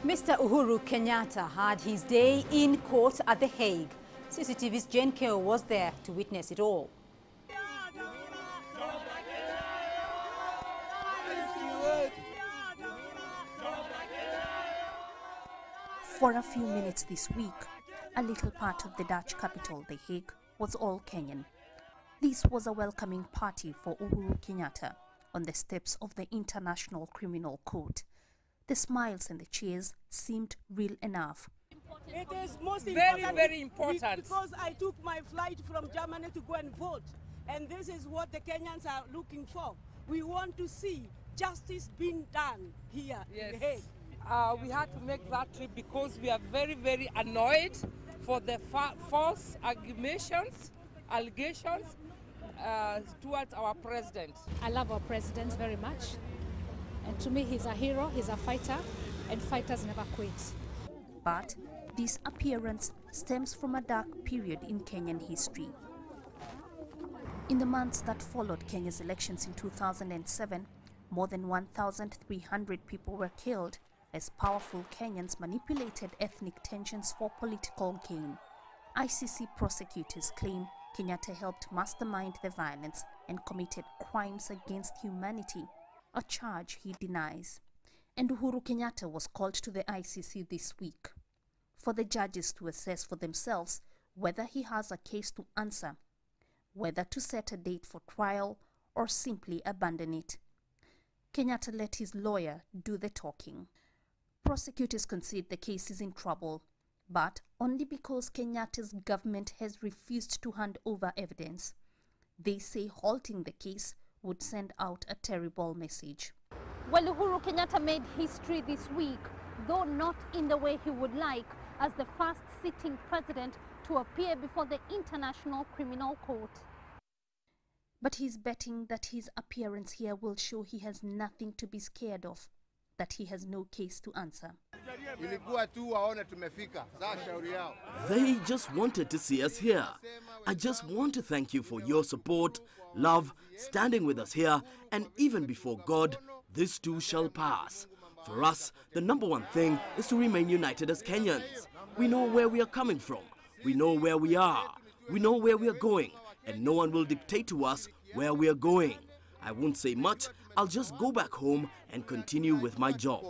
Mr. Uhuru Kenyatta had his day in court at The Hague. CCTV's Jane Keo was there to witness it all. For a few minutes this week, a little part of the Dutch capital, The Hague, was all Kenyan. This was a welcoming party for Uhuru Kenyatta on the steps of the International Criminal Court. The smiles and the cheers seemed real enough. It is most very important. Because I took my flight from Germany to go and vote. And this is what the Kenyans are looking for. We want to see justice being done here in The Hague. We had to make that trip because we are very annoyed for the false allegations towards our president. I love our president very much. And to me, he's a hero, he's a fighter, and fighters never quit. But this appearance stems from a dark period in Kenyan history. In the months that followed Kenya's elections in 2007, more than 1,300 people were killed as powerful Kenyans manipulated ethnic tensions for political gain. ICC prosecutors claim Kenyatta helped mastermind the violence and committed crimes against humanity, a charge he denies. And Uhuru Kenyatta was called to the ICC this week for the judges to assess for themselves whether he has a case to answer, whether to set a date for trial or simply abandon it. Kenyatta let his lawyer do the talking. Prosecutors concede the case is in trouble, but only because Kenyatta's government has refused to hand over evidence. They say halting the case would send out a terrible message. Well, Uhuru Kenyatta made history this week, though not in the way he would like, as the first sitting president to appear before the International Criminal Court. But he's betting that his appearance here will show he has nothing to be scared of, that he has no case to answer. They just wanted to see us here. I just want to thank you for your support, love, standing with us here, and even before God, this too shall pass. For us, the number one thing is to remain united as Kenyans. We know where we are coming from. We know where we are. We know where we are going, and no one will dictate to us where we are going. I won't say much. I'll just go back home and continue with my job.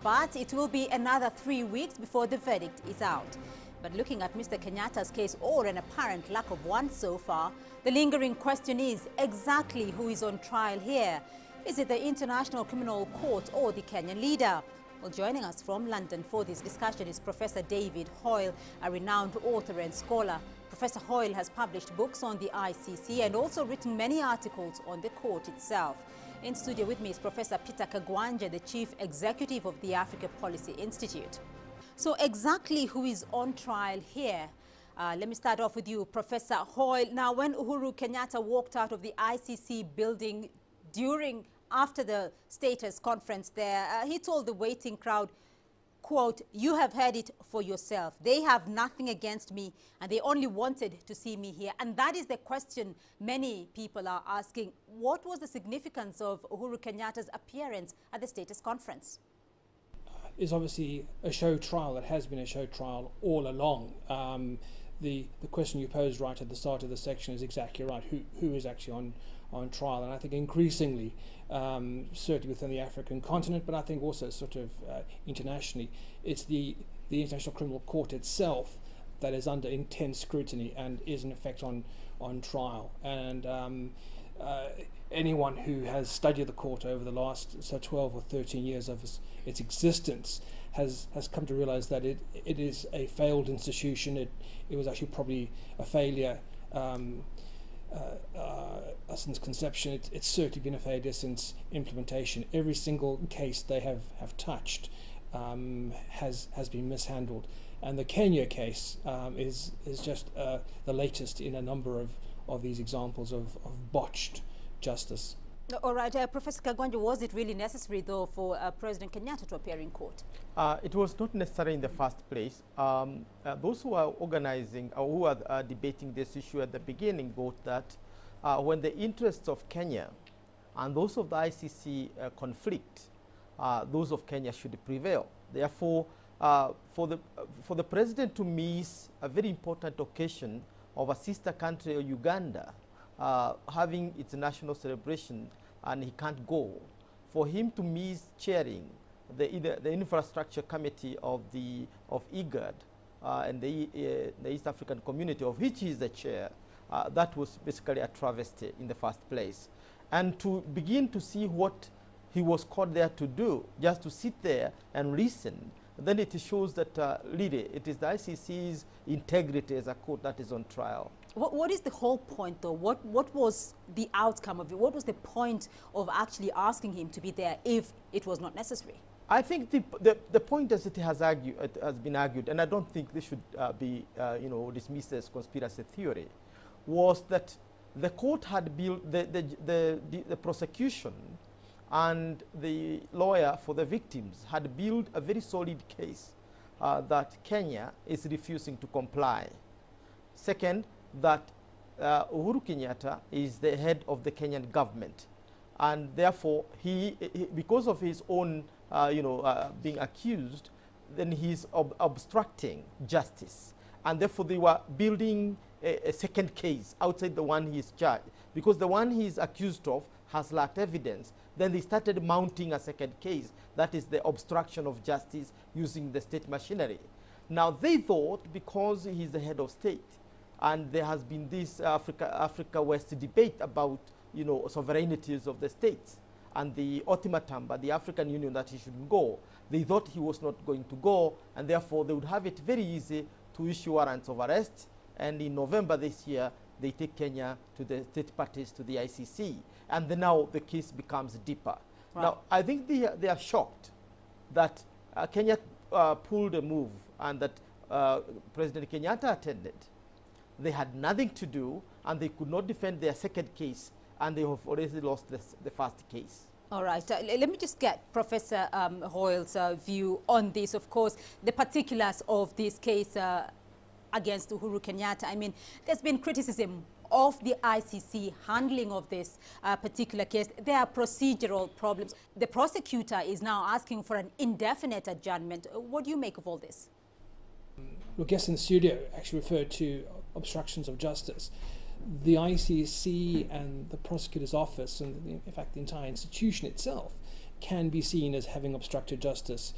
But it will be another 3 weeks before the verdict is out. But looking at Mr. Kenyatta's case or an apparent lack of one so far, the lingering question is exactly who is on trial here. Is it the International Criminal Court or the Kenyan leader? Well, joining us from London for this discussion is Professor David Hoyle, a renowned author and scholar. Professor Hoyle has published books on the ICC and also written many articles on the court itself. In studio with me is Professor Peter Kagwanja, the Chief Executive of the Africa Policy Institute. So exactly who is on trial here? Let me start off with you, Professor Hoyle. Now, when Uhuru Kenyatta walked out of the ICC building after the status conference there, he told the waiting crowd, quote, "You have heard it for yourself. They have nothing against me and they only wanted to see me here." And that is the question many people are asking. What was the significance of Uhuru Kenyatta's appearance at the status conference? Is obviously a show trial. It has been a show trial all along. The question you posed right at the start of the section is exactly right. Who is actually on trial? And I think increasingly, certainly within the African continent, but I think also sort of internationally, it's the International Criminal Court itself that is under intense scrutiny and is in effect on trial. And anyone who has studied the court over the last 12 or 13 years of its existence has come to realize that it is a failed institution. It was actually probably a failure since conception. It's certainly been a failure since implementation. Every single case they have touched has been mishandled, and the Kenya case is just the latest in a number of these examples of botched justice. All right, Professor Kagwanja, was it really necessary, though, for President Kenyatta to appear in court? It was not necessary in the first place. Those who are organizing or who are debating this issue at the beginning thought that when the interests of Kenya and those of the ICC conflict, those of Kenya should prevail. Therefore, for the president to miss a very important occasion of a sister country, Uganda, having its national celebration, and he can't go, for him to miss chairing the infrastructure committee of IGAD and the East African community, of which he is the chair, that was basically a travesty in the first place. And to begin to see what he was called there to do, just to sit there and listen, then it shows that really it is the ICC's integrity as a court that is on trial. What is the whole point, though? What was the outcome of it? What was the point of actually asking him to be there if it was not necessary? I think the point, as it has been argued, and I don't think this should be dismissed as conspiracy theory, was that the court had built the prosecution and the lawyer for the victims had built a very solid case that Kenya is refusing to comply. Second, that Uhuru Kenyatta is the head of the Kenyan government, and therefore he because of his own being accused, then he's obstructing justice, and therefore they were building a second case outside the one he is charged, because the one he is accused of has lacked evidence. Then they started mounting a second case, that is the obstruction of justice using the state machinery. Now they thought, because he's the head of state, and there has been this Africa West debate about sovereignties of the states and the ultimatum by the African Union that he shouldn't go, they thought he was not going to go, and therefore they would have it very easy to issue warrants of arrest. And in November this year, they take Kenya to the state parties to the ICC, and then now the case becomes deeper. Right. Now, I think they are shocked that Kenya pulled a move and that President Kenyatta attended. They had nothing to do, and they could not defend their second case, and they have already lost the first case. All right. Let me just get Professor Hoyle's view on this. Of course, the particulars of this case against Uhuru Kenyatta. I mean, there's been criticism of the ICC handling of this particular case. There are procedural problems. The prosecutor is now asking for an indefinite adjournment. What do you make of all this? Your guest in the studio actually referred to obstructions of justice. The ICC and the prosecutor's office, and in fact the entire institution itself, can be seen as having obstructed justice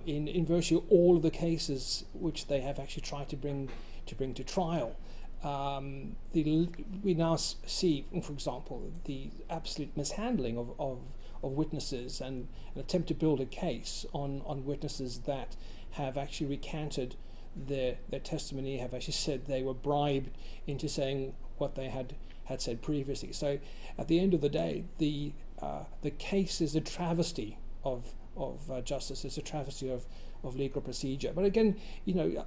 in virtually all of the cases which they have actually tried to bring to trial. We now see, for example, the absolute mishandling of witnesses and an attempt to build a case on witnesses that have actually recanted their testimony, have actually said they were bribed into saying what they had said previously. So at the end of the day, the case is a travesty of justice, it's a travesty of legal procedure. But again,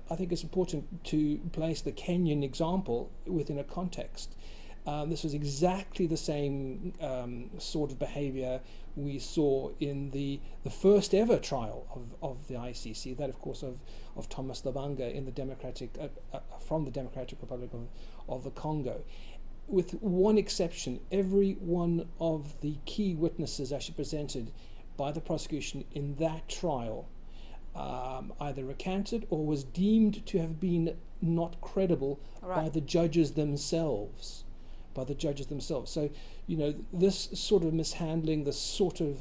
I think it's important to place the Kenyan example within a context. This was exactly the same sort of behavior we saw in the first ever trial of the ICC, that of course of Thomas Lubanga in the from the Democratic Republic of the Congo. With one exception, every one of the key witnesses actually presented by the prosecution in that trial either recanted or was deemed to have been not credible by the judges themselves. So, this sort of mishandling, this sort of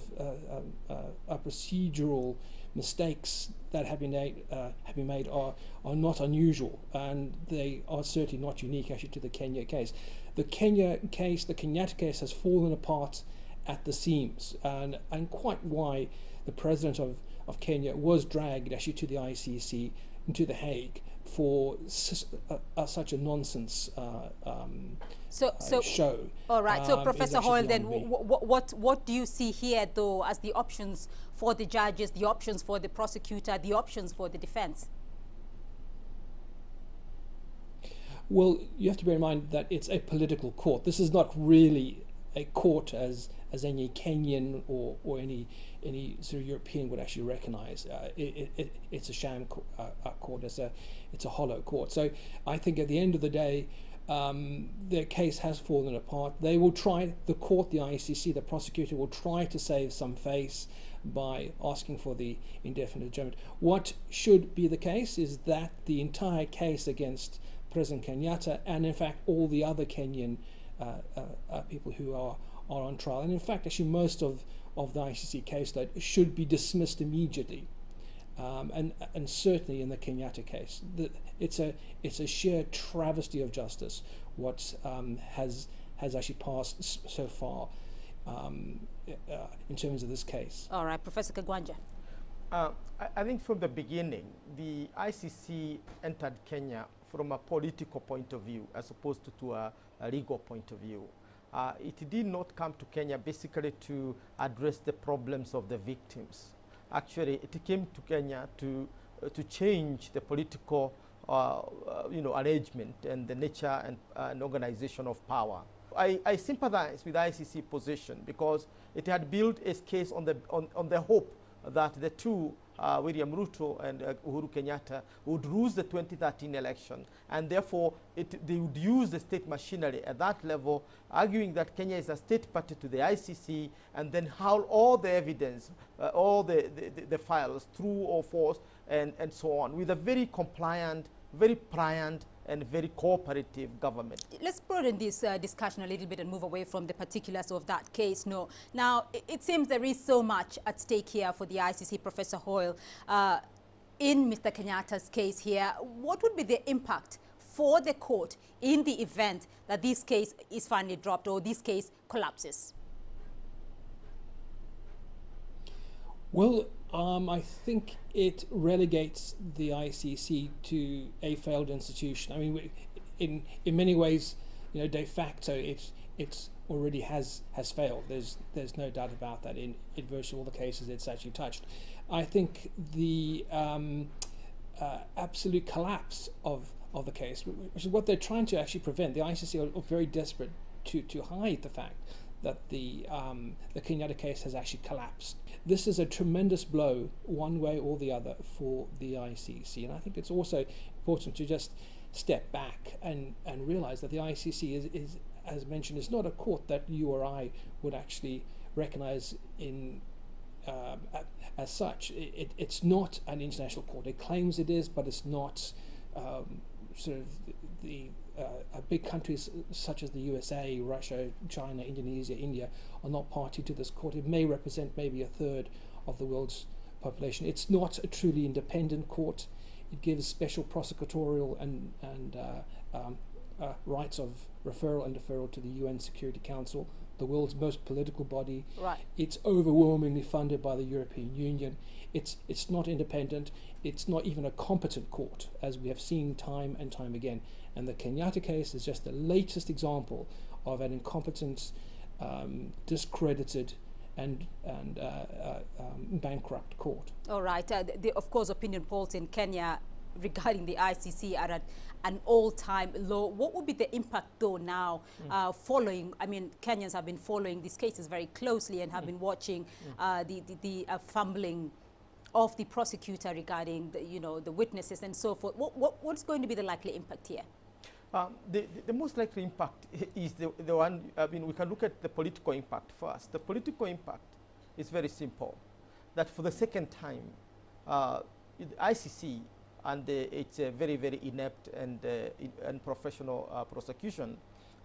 procedural mistakes that have been made are not unusual, and they are certainly not unique actually to the Kenya case. The Kenyatta case has fallen apart at the seams, and quite why the president of Kenya was dragged actually to the ICC, into the Hague, for such a nonsense show. All right. So, Professor Hoyle, then what do you see here, though, as the options for the judges, the options for the prosecutor, the options for the defense? Well, you have to bear in mind that it's a political court. This is not really a court as any Kenyan or any sort of European would actually recognize. It's a sham court. It's a hollow court. So I think at the end of the day, their case has fallen apart. They will try, the court, the ICC, the prosecutor will try to save some face by asking for the indefinite adjournment. What should be the case is that the entire case against President Kenyatta, and in fact all the other Kenyan people who are on trial, and in fact actually most of the ICC caseload, should be dismissed immediately. And certainly in the Kenyatta case, it's a sheer travesty of justice what has actually passed so far in terms of this case. All right, Professor Kagwanja. I think from the beginning, the ICC entered Kenya from a political point of view as opposed to a legal point of view. It did not come to Kenya basically to address the problems of the victims. Actually, it came to Kenya to change the political arrangement and the nature and organization of power. I sympathize with the ICC position because it had built its case on the hope that the two, William Ruto and Uhuru Kenyatta, would lose the 2013 election, and therefore they would use the state machinery at that level, arguing that Kenya is a state party to the ICC, and then haul all the evidence, all the files, true or false, and so on, with a very compliant, very pliant, and very cooperative government. Let's broaden this discussion a little bit and move away from the particulars of that case. Now, it seems there is so much at stake here for the ICC, Professor Hoyle. In Mr. Kenyatta's case here, what would be the impact for the court in the event that this case is finally dropped or this case collapses? Well, I think it relegates the ICC to a failed institution. I mean, in many ways, de facto, it's already has failed. There's no doubt about that. In virtually all the cases it's actually touched. I think the absolute collapse of the case, which is what they're trying to actually prevent. The ICC are very desperate to hide the fact that the Kenyatta case has actually collapsed. This is a tremendous blow, one way or the other, for the ICC. And I think it's also important to just step back and realize that the ICC is, as mentioned, is not a court that you or I would actually recognize in as such. It's not an international court. It claims it is, but it's not. Sort of the big countries such as the USA, Russia, China, Indonesia, India are not party to this court. It may represent maybe a third of the world's population. It's not a truly independent court. It gives special prosecutorial and rights of referral and deferral to the UN Security Council, the world's most political body. Right. It's overwhelmingly funded by the European Union. It's not independent. It's not even a competent court, as we have seen time and time again. And the Kenyatta case is just the latest example of an incompetent, discredited, and bankrupt court. All right. Of course, opinion polls in Kenya regarding the ICC are at an all-time low. What would be the impact, though, now following? I mean, Kenyans have been following these cases very closely and have been watching the fumbling of the prosecutor regarding the witnesses and so forth. What's going to be the likely impact here? The most likely impact is the one. I mean, we can look at the political impact first. The political impact is very simple. That for the second time, the ICC and its very, very inept and unprofessional prosecution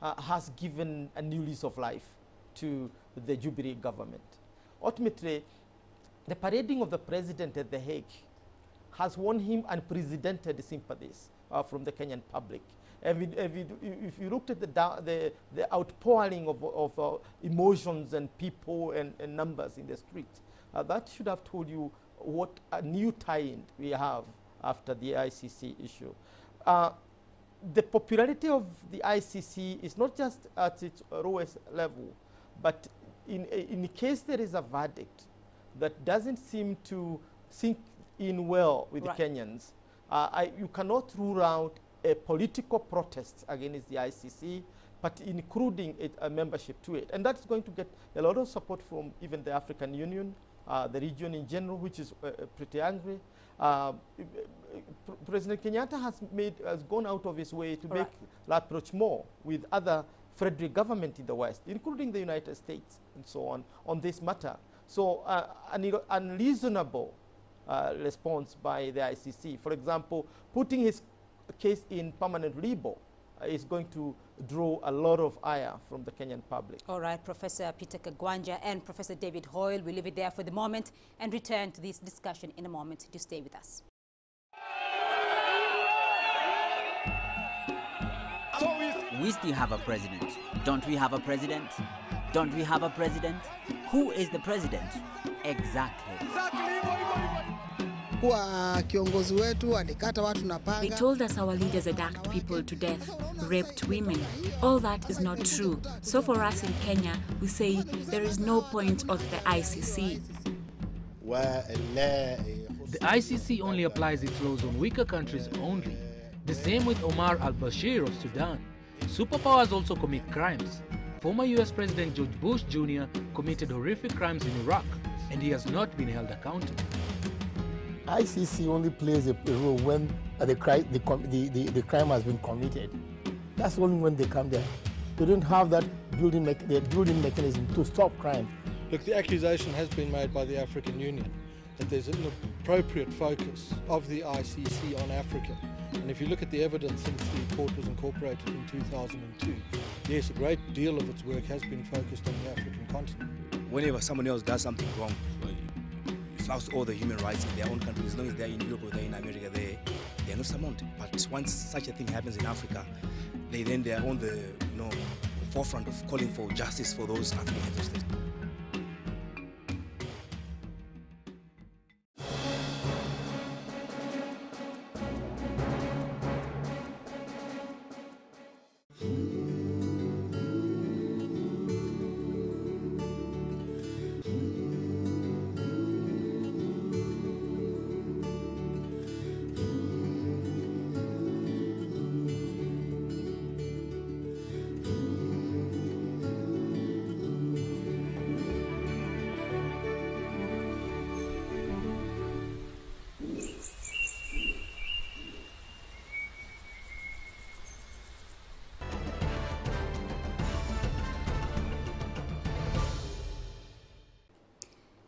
has given a new lease of life to the Jubilee government. Ultimately, the parading of the president at The Hague has won him unprecedented sympathies from the Kenyan public. If you looked at the outpouring of emotions and people and numbers in the streets, that should have told you what a new tie-in we have after the ICC issue. The popularity of the ICC is not just at its lowest level, but in case there is a verdict that doesn't seem to sink in well with the Kenyans, you cannot rule out a political protest against the ICC, but including a membership to it. And that's going to get a lot of support from even the African Union the region in general, which is pretty angry. President Kenyatta has gone out of his way to make approach more with other federal government in the West, including the United States and so on this matter. So an unreasonable response by the ICC, for example, putting his case in permanent limbo is going to draw a lot of ire from the Kenyan public. All right, Professor Peter Kagwanja and Professor David Hoyle, we'll leave it there for the moment and return to this discussion in a moment. Do stay with us. We still have a president. Don't we have a president? Don't we have a president? Who is the president? Exactly. They told us our leaders attacked people to death, raped women. All that is not true. So for us in Kenya, we say there is no point of the ICC. The ICC only applies its laws on weaker countries only. The same with Omar al-Bashir of Sudan. Superpowers also commit crimes. Former US President George Bush Jr. committed horrific crimes in Iraq, and he has not been held accountable. ICC only plays a role when the crime has been committed. That's only when they come there. They don't have that building mechanism to stop crime. Look, the accusation has been made by the African Union that there's an appropriate focus of the ICC on Africa. And if you look at the evidence since the court was incorporated in 2002, yes, a great deal of its work has been focused on the African continent. Whenever someone else does something wrong, flouts all the human rights in their own country, as long as they're in Europe or they're in America, they're not surmounted. But once such a thing happens in Africa, they're on the forefront of calling for justice for those African heads of state.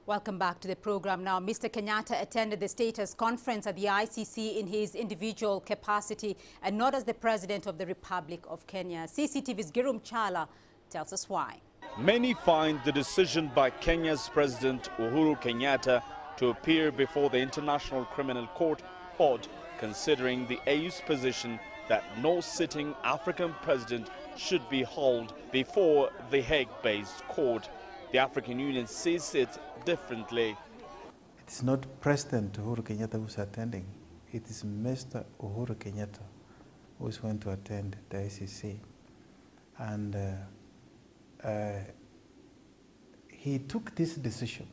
Welcome back to the program. Now, Mr. Kenyatta attended the status conference at the ICC in his individual capacity and not as the President of the Republic of Kenya. CCTV's Girum Chala tells us why. Many find the decision by Kenya's President Uhuru Kenyatta to appear before the International Criminal Court odd, considering the AU's position that no sitting African president should be hauled before the Hague-based court. The African Union sees it differently. It's not President Uhuru Kenyatta who's attending. It is Mr. Uhuru Kenyatta who's going to attend the ICC. And he took this decision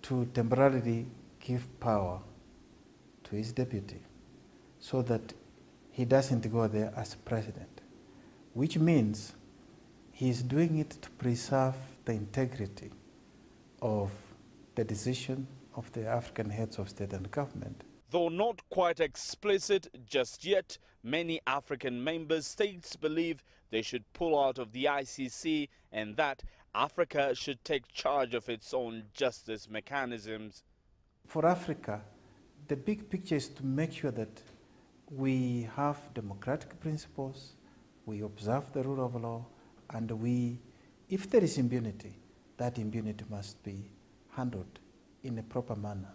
to temporarily give power to his deputy so that he doesn't go there as president, which means he's doing it to preserve the integrity of the decision of the African heads of state and government. Though not quite explicit just yet, many African member states believe they should pull out of the ICC and that Africa should take charge of its own justice mechanisms. For Africa, the big picture is to make sure that we have democratic principles, we observe the rule of law, and if there is impunity, that impunity must be handled in a proper manner.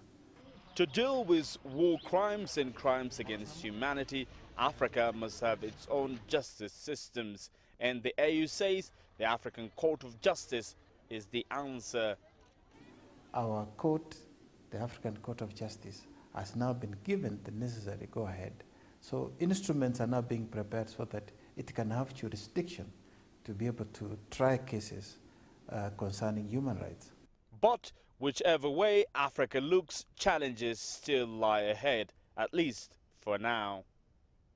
To deal with war crimes and crimes against humanity, Africa must have its own justice systems. And the AU says the African Court of Justice is the answer. Our court, the African Court of Justice, has now been given the necessary go-ahead. So instruments are now being prepared so that it can have jurisdiction to be able to try cases concerning human rights. But whichever way Africa looks, challenges still lie ahead, at least for now.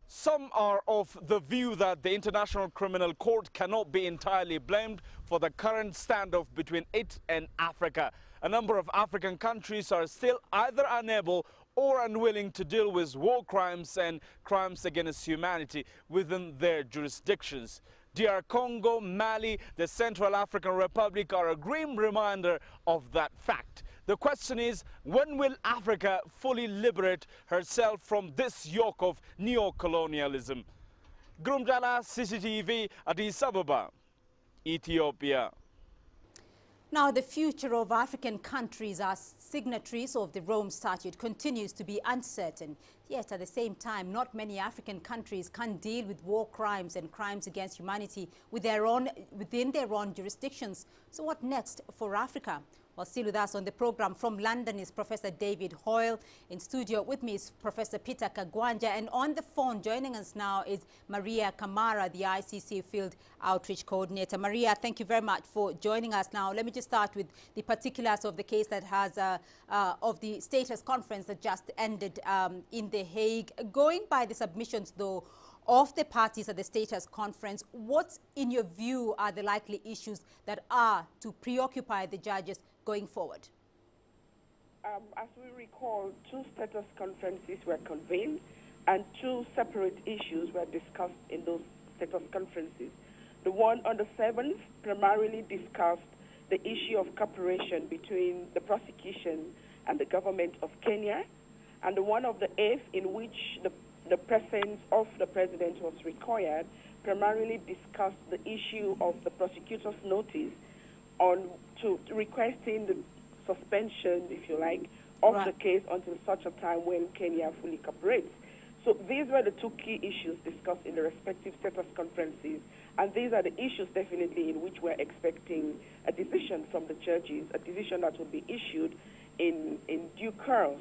Some are of the view that the International Criminal Court cannot be entirely blamed for the current standoff between it and Africa. a number of African countries are still either unable or unwilling to deal with war crimes and crimes against humanity within their jurisdictions. DR Congo, Mali, the Central African Republic are a grim reminder of that fact. The question is, when will Africa fully liberate herself from this yoke of neo-colonialism? Grumjala, CCTV, Addis Ababa, Ethiopia. Now, the future of African countries as signatories of the Rome Statute continues to be uncertain. Yet, at the same time, not many African countries can deal with war crimes and crimes against humanity within their own jurisdictions. So what next for Africa? Well, still with us on the program from London is Professor David Hoyle. In studio with me is Professor Peter Kagwanja. And on the phone joining us now is Maria Kamara, the ICC Field Outreach Coordinator. Maria, thank you very much for joining us. Now, let me just start with the particulars of the case that has, of the status conference that just ended in The Hague. Going by the submissions, though, of the parties at the status conference, what, in your view, are the likely issues that are to preoccupy the judges going forward? As we recall, 2 status conferences were convened and 2 separate issues were discussed in those status conferences. The one on the 7th primarily discussed the issue of cooperation between the prosecution and the government of Kenya, and the one of the 8th, in which the presence of the president was required, primarily discussed the issue of the prosecutor's notice to requesting the suspension, if you like, of the case until such a time when Kenya fully cooperates. So these were the 2 key issues discussed in the respective status conferences, and these are the issues definitely in which we're expecting a decision from the judges, a decision that will be issued in due course.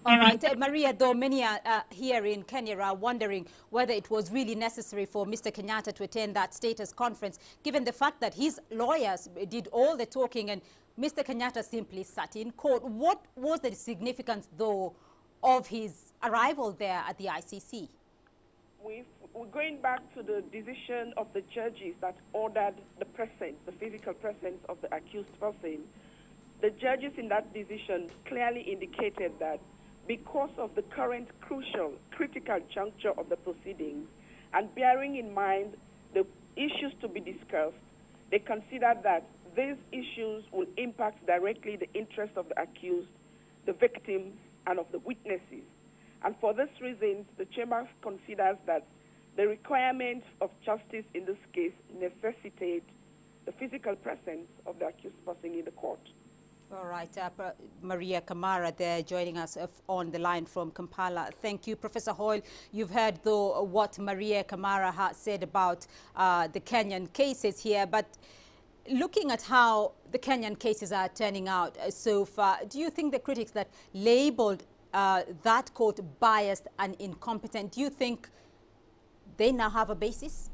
All right, Maria, though many here in Kenya are wondering whether it was really necessary for Mr. Kenyatta to attend that status conference, given the fact that his lawyers did all the talking and Mr. Kenyatta simply sat in court. What was the significance, though, of his arrival there at the ICC? We're going back to the decision of the judges that ordered the presence, the physical presence of the accused person. The judges in that decision clearly indicated that because of the current critical juncture of the proceedings, and bearing in mind the issues to be discussed, they consider that these issues will impact directly the interests of the accused, the victims, and of the witnesses. And for this reason, the Chamber considers that the requirement of justice in this case necessitates the physical presence of the accused person in the court. All right, Maria Kamara there joining us on the line from Kampala. Thank you, Professor Hoyle. You've heard, though, what Maria Kamara has said about the Kenyan cases here, but looking at how the Kenyan cases are turning out so far, do you think the critics that labeled that court biased and incompetent, do you think they now have a basis?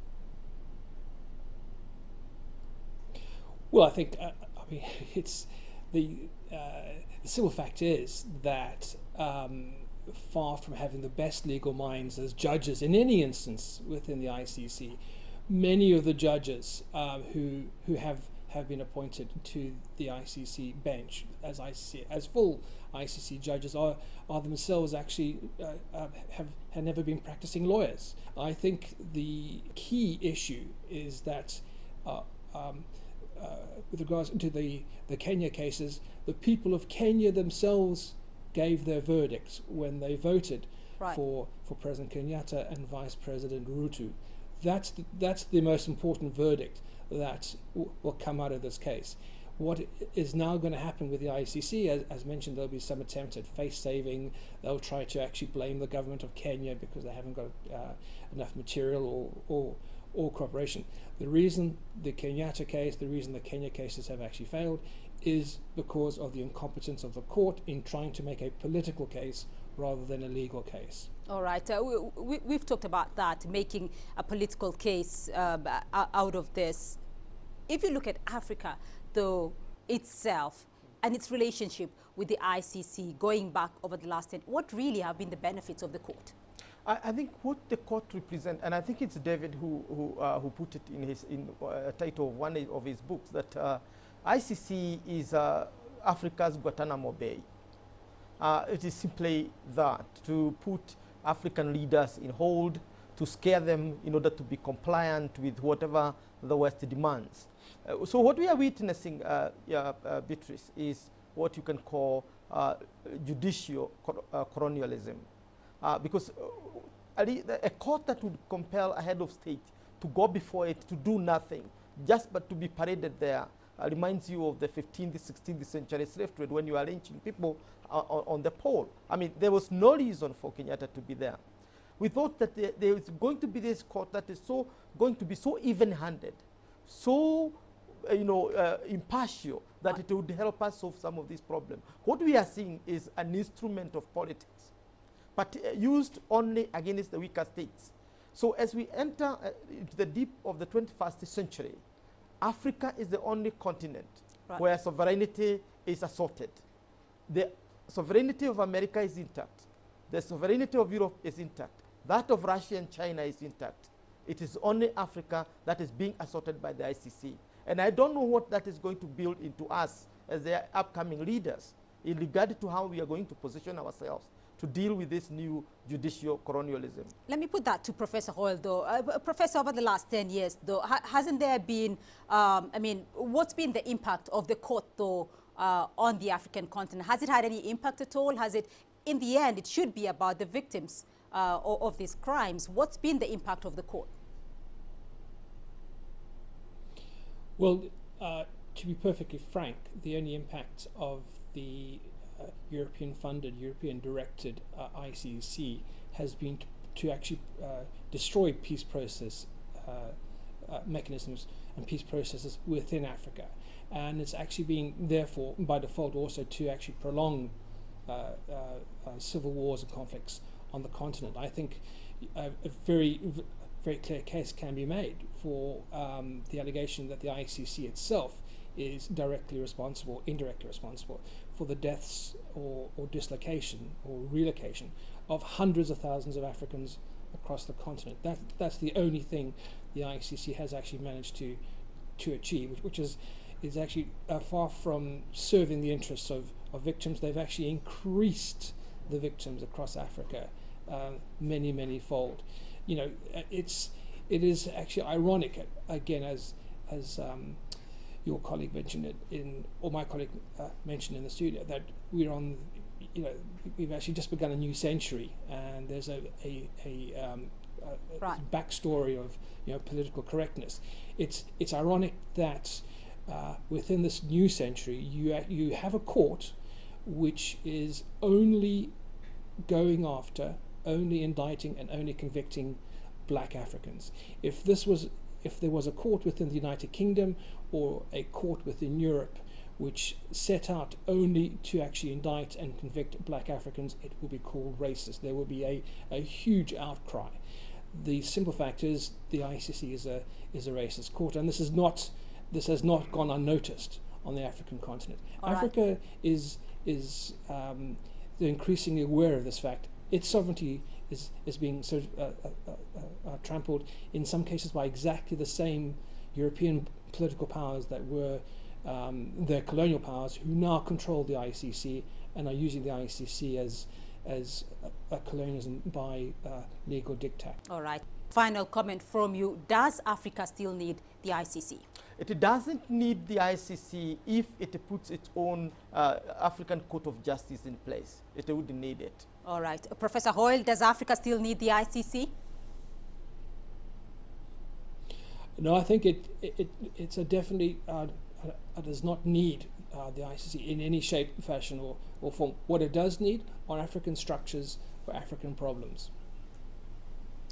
Well, I think, I mean, it's... The simple fact is that far from having the best legal minds as judges in any instance within the ICC, many of the judges who have been appointed to the ICC bench as full ICC judges are themselves actually have never been practicing lawyers. I think the key issue is that with regards to the Kenya cases, the people of Kenya themselves gave their verdicts when they voted for President Kenyatta and Vice President Ruto. That's the most important verdict that will come out of this case. What is now going to happen with the ICC, as mentioned, there'll be some attempt at face-saving. They'll try to actually blame the government of Kenya because they haven't got enough material or cooperation. The reason the Kenyatta case, the reason the Kenya cases have actually failed is because of the incompetence of the court in trying to make a political case rather than a legal case. All right, we've talked about that, making a political case out of this. If you look at Africa, though, itself and its relationship with the ICC going back over the last 10, what really have been the benefits of the court? I think what the court represents, and I think it's David who put it in his title of one of his books, that ICC is Africa's Guantanamo Bay. It is simply that, to put African leaders in hold, to scare them in order to be compliant with whatever the West demands. So what we are witnessing, Beatrice, is what you can call judicial colonialism. Because a court that would compel a head of state to go before it to do nothing, just but to be paraded there, reminds you of the 15th, 16th century slave trade when you are lynching people on the pole. I mean, there was no reason for Kenyatta to be there. We thought that there is going to be this court that is going to be so even-handed, so impartial, that it would help us solve some of these problems. What we are seeing is an instrument of politics, but used only against the weaker states. So as we enter into the deep of the 21st century, Africa is the only continent where sovereignty is assaulted. The sovereignty of America is intact. The sovereignty of Europe is intact. That of Russia and China is intact. It is only Africa that is being assaulted by the ICC. And I don't know what that is going to build into us as their upcoming leaders in regard to how we are going to position ourselves to deal with this new judicial colonialism. Let me put that to Professor Hoyle, though. Professor, over the last 10 years, though, hasn't there been, what's been the impact of the court, though, on the African continent? Has it had any impact at all? Has it, in the end, it should be about the victims of these crimes. What's been the impact of the court? Well, to be perfectly frank, the only impact of the European-funded, European-directed ICC has been to actually destroy peace process mechanisms and peace processes within Africa. And it's actually being, therefore, by default, also to actually prolong civil wars and conflicts on the continent. I think a very clear case can be made for the allegation that the ICC itself is directly responsible, indirectly responsible for the deaths or dislocation or relocation of hundreds of thousands of Africans across the continent. That's the only thing the ICC has actually managed to achieve, which is actually far from serving the interests of victims. They've actually increased the victims across Africa many fold. You know, it is actually ironic, again, as your colleague mentioned it or my colleague mentioned in the studio, that we're on, we've actually just begun a new century, and there's a backstory of political correctness. It's ironic that within this new century you have a court which is only going after, only indicting and only convicting black Africans. If there was a court within the United Kingdom or a court within Europe which set out only to actually indict and convict black Africans, it will be called racist. There will be a huge outcry. The simple fact is the ICC is a racist court, and this has not gone unnoticed on the African continent. Africa is increasingly aware of this fact. Its sovereignty is being trampled in some cases by exactly the same European political powers that were their colonial powers, who now control the ICC and are using the ICC as a colonialism by legal diktat. All right. Final comment from you. Does Africa still need the ICC? It doesn't need the ICC if it puts its own African Court of Justice in place. It wouldn't need it. All right. Professor Hoyle, does Africa still need the ICC? No, I think it's a definitely does not need the ICC in any shape, fashion, or form. What it does need are African structures for African problems.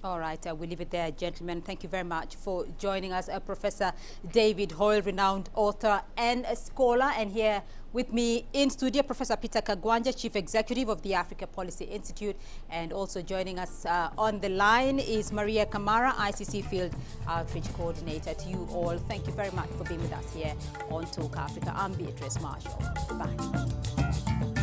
All right, we'll leave it there, gentlemen. Thank you very much for joining us. Professor David Hoyle, renowned author and a scholar. And here with me in studio, Professor Peter Kagwanja, Chief Executive of the Africa Policy Institute. And also joining us on the line is Maria Kamara, ICC Field Outreach Coordinator. To you all, thank you very much for being with us here on Talk Africa. I'm Beatrice Marshall. Goodbye.